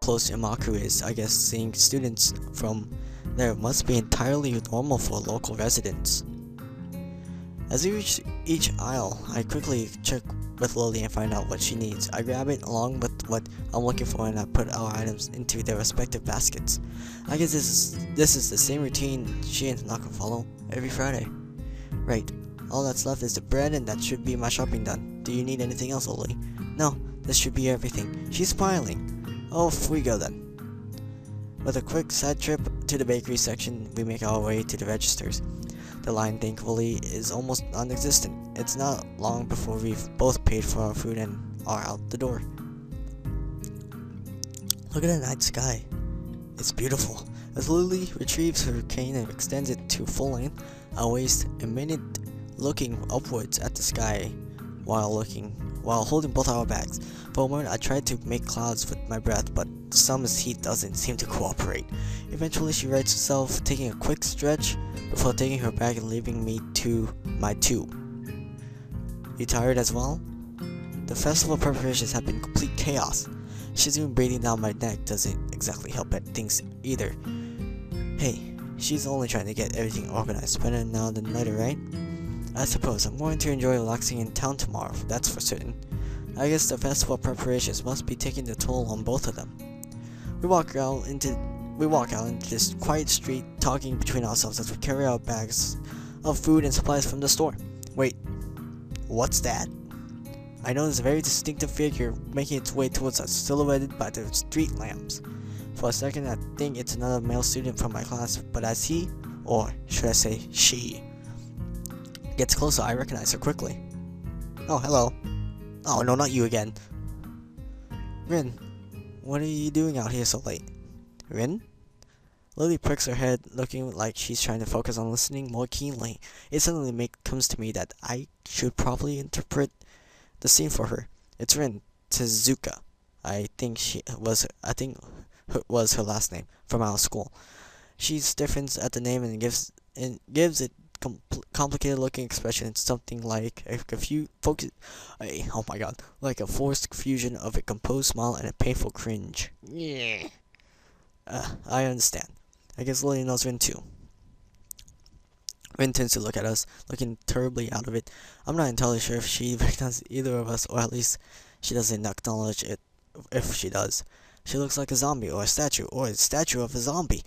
close Yamaku is, I guess seeing students from there must be entirely normal for local residents. As we reach each aisle, I quickly check with Lily and find out what she needs. I grab it along with what I'm looking for and I put our items into their respective baskets. I guess this is the same routine she and Tanaka follow every Friday. Right, all that's left is the bread and that should be my shopping done. Do you need anything else, Lily? No, this should be everything. She's smiling. Off we go then. With a quick side trip to the bakery section, we make our way to the registers. The line, thankfully, is almost non-existent. It's not long before we've both paid for our food and are out the door. Look at the night sky. It's beautiful. As Lily retrieves her cane and extends it to full length, I waste a minute looking upwards at the sky while holding both our bags. For a moment, I tried to make clouds with my breath, but the sun's heat doesn't seem to cooperate. Eventually, she rights herself, taking a quick stretch before taking her bag and leaving me to my tube. You tired as well? The festival preparations have been complete chaos. She's even breathing down my neck doesn't exactly help at things either. Hey, she's only trying to get everything organized. Better now than later, right? I suppose I'm going to enjoy relaxing in town tomorrow, that's for certain. I guess the festival preparations must be taking the toll on both of them. We walk out into this quiet street, talking between ourselves as we carry our bags of food and supplies from the store. Wait, what's that? I notice a very distinctive figure making its way towards us, silhouetted by the street lamps. For a second, I think it's another male student from my class, but as he, or should I say she, gets closer, I recognize her quickly. Oh, hello. Oh, no, not you again. Rin, what are you doing out here so late? Rin? Lily pricks her head, looking like she's trying to focus on listening more keenly. It suddenly comes to me that I should probably interpret the scene for her. It's Rin Tezuka. I think was her last name from our school. She stiffens at the name and gives it complicated looking expression. It's something like like a forced fusion of a composed smile and a painful cringe. Yeah. I understand. I guess Lily knows Rin too. Rin tends to look at us, looking terribly out of it. I'm not entirely sure if she recognizes either of us, or at least she doesn't acknowledge it if she does. She looks like a zombie, or a statue of a zombie.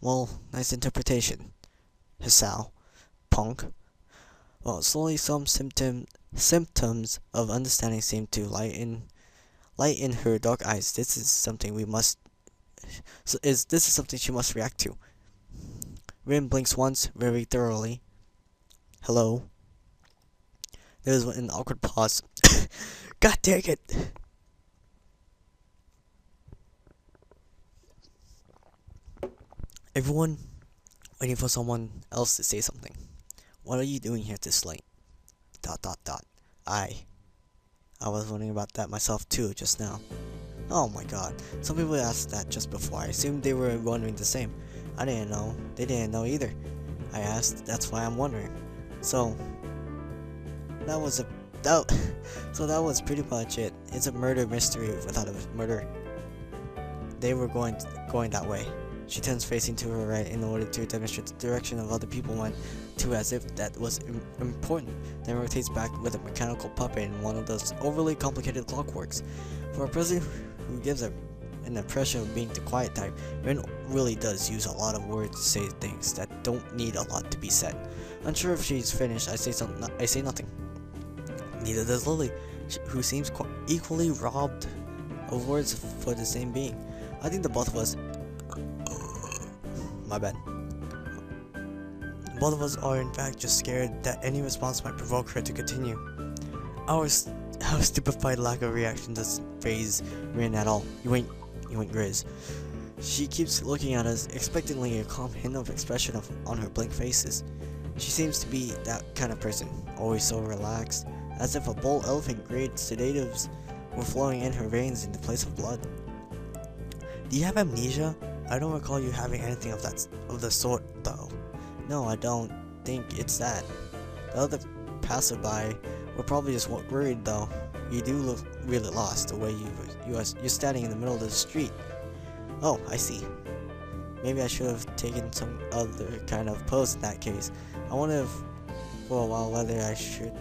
Well, nice interpretation. Hisao. Punk. Well, slowly some symptoms of understanding seem to light in her dark eyes. This is something she must react to. Rin blinks once, very thoroughly. Hello. There's an awkward pause. God dang it! Everyone waiting for someone else to say something. What are you doing here this late? ... I was wondering about that myself too just now. Oh my god, some people asked that just before. I assumed they were wondering the same. I didn't know. They didn't know either. I asked, that's why I'm wondering. So that was pretty much it. It's a murder mystery without a murder. They were going that way. She turns facing to her right in order to demonstrate the direction of other people went to, as if that was important, then rotates back with a mechanical puppet in one of those overly complicated clockworks. For a person who gives an impression of being the quiet type, Rin really does use a lot of words to say things that don't need a lot to be said. Unsure if she's finished, I say nothing. Neither does Lily, who seems equally robbed of words for the same being. I think the both of us... My bad. Both of us are in fact just scared that any response might provoke her to continue. Our stupefied lack of reaction doesn't faze Rin at all. You ain't Grizz. She keeps looking at us, expectantly, a calm hint of expression on her blank faces. She seems to be that kind of person, always so relaxed, as if a bold elephant-grade sedatives were flowing in her veins in the place of blood. Do you have amnesia? I don't recall you having anything of the sort, though. No, I don't think it's that. The other passerby were probably just worried, though. You do look really lost, the way you're standing in the middle of the street. Oh, I see. Maybe I should have taken some other kind of pose in that case. I wonder if, for a while, whether I should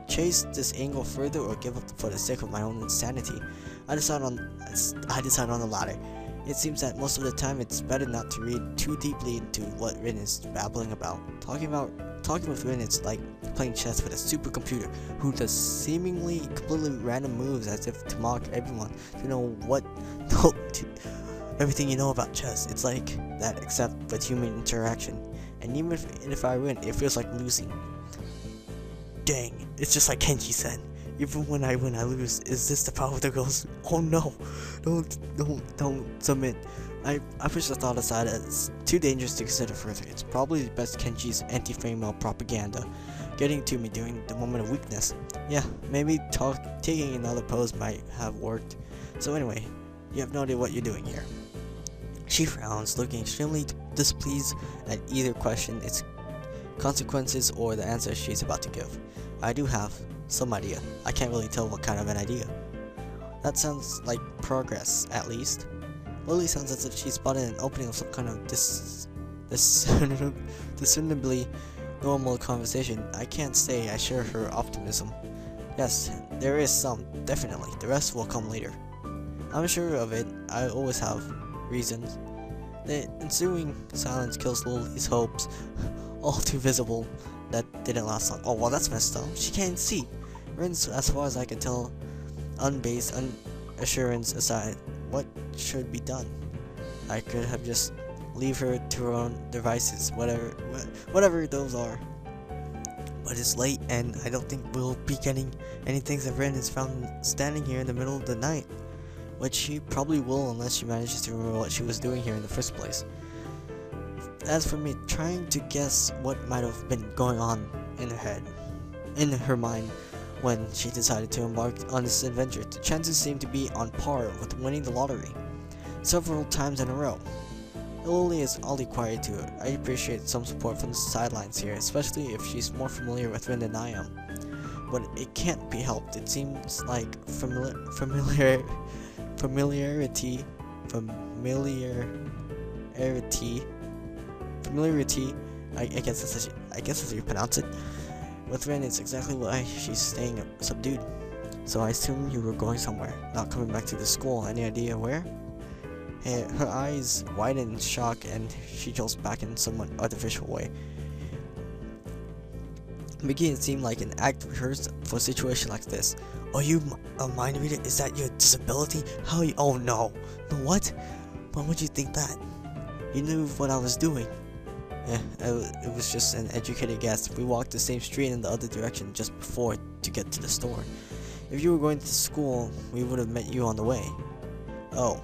chase this angle further or give up for the sake of my own insanity. I decide on the latter. It seems that most of the time it's better not to read too deeply into what Rin is babbling about. Talking with Rin is like playing chess with a supercomputer who does seemingly completely random moves as if to mock everyone to know everything you know about chess. It's like that except with human interaction. And even if I win, it feels like losing. Dang, it's just like Kenji said. Even when I win, I lose. Is this the power that goes? Oh no! Don't submit. I push the thought aside as too dangerous to consider further. It's probably best Kenji's anti-female propaganda getting to me during the moment of weakness. Yeah, maybe taking another pose might have worked. So anyway, you have no idea what you're doing here. She frowns, looking extremely displeased at either question, its consequences, or the answer she's about to give. I do have some idea. I can't really tell what kind of an idea. That sounds like progress, at least. Lily sounds as if she spotted an opening of some kind of discernibly normal conversation. I can't say I share her optimism. Yes, there is some, definitely. The rest will come later. I'm sure of it. I always have reasons. The ensuing silence kills Lily's hopes, all too visible. That didn't last long. Oh, well, that's messed up. She can't see. Rin's, as far as I can tell, unbased assurance aside, what should be done? I could have just leave her to her own devices, whatever those are. But it's late, and I don't think we'll be getting anything if Rin is found standing here in the middle of the night, which she probably will unless she manages to remember what she was doing here in the first place. As for me, trying to guess what might have been going on in her mind when she decided to embark on this adventure, the chances seem to be on par with winning the lottery several times in a row. Lily is oddly quiet too. I appreciate some support from the sidelines here, especially if she's more familiar with Rin than I am. But it can't be helped. It seems like familiarity. I guess that's how you pronounce it. With Rin, it's exactly why she's staying subdued. So I assume you were going somewhere, not coming back to the school. Any idea where? Her eyes widen in shock, and she jolts back in somewhat artificial way, making it seem like an act rehearsed for a situation like this. Are you a mind reader? Is that your disability? How you? Oh no! What? Why would you think that? You knew what I was doing. It was just an educated guess. We walked the same street in the other direction just before to get to the store. If you were going to school, we would have met you on the way. Oh.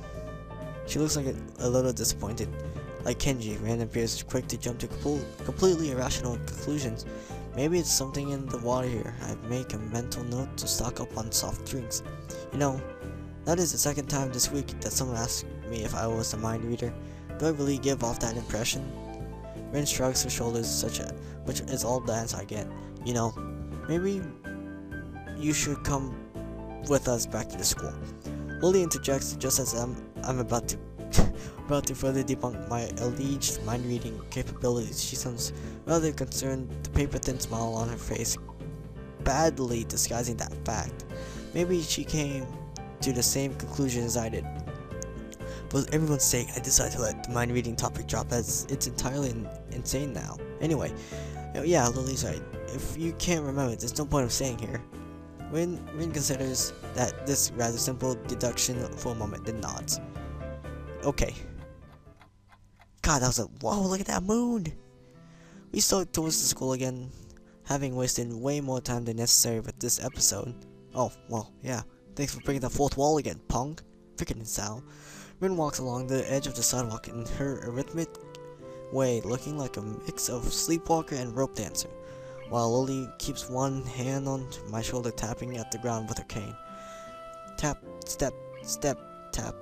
She looks like a little disappointed. Like Kenji, Rin appears quick to jump to completely irrational conclusions. Maybe it's something in the water here. I make a mental note to stock up on soft drinks. You know, that is the second time this week that someone asked me if I was a mind reader. Do I really give off that impression? Rin shrugs her shoulders, which is all the answer I get. You know, maybe you should come with us back to the school. Lily interjects just as I'm about to further debunk my alleged mind-reading capabilities. She sounds rather concerned, the paper-thin smile on her face badly disguising that fact. Maybe she came to the same conclusion as I did. For everyone's sake, I decided to let the mind-reading topic drop as it's entirely insane now. Anyway, yeah, Lily's right. If you can't remember, there's no point of staying here. Rin considers that this rather simple deduction for a moment, then nods. Okay. God, that was whoa, look at that moon! We start towards the school again, having wasted way more time than necessary with this episode. Oh, well, yeah. Thanks for breaking the fourth wall again, punk. Freaking Hisao. Rin walks along the edge of the sidewalk in her arrhythmic way, looking like a mix of sleepwalker and rope dancer, while Lily keeps one hand on my shoulder, tapping at the ground with her cane. Tap, step, step, tap.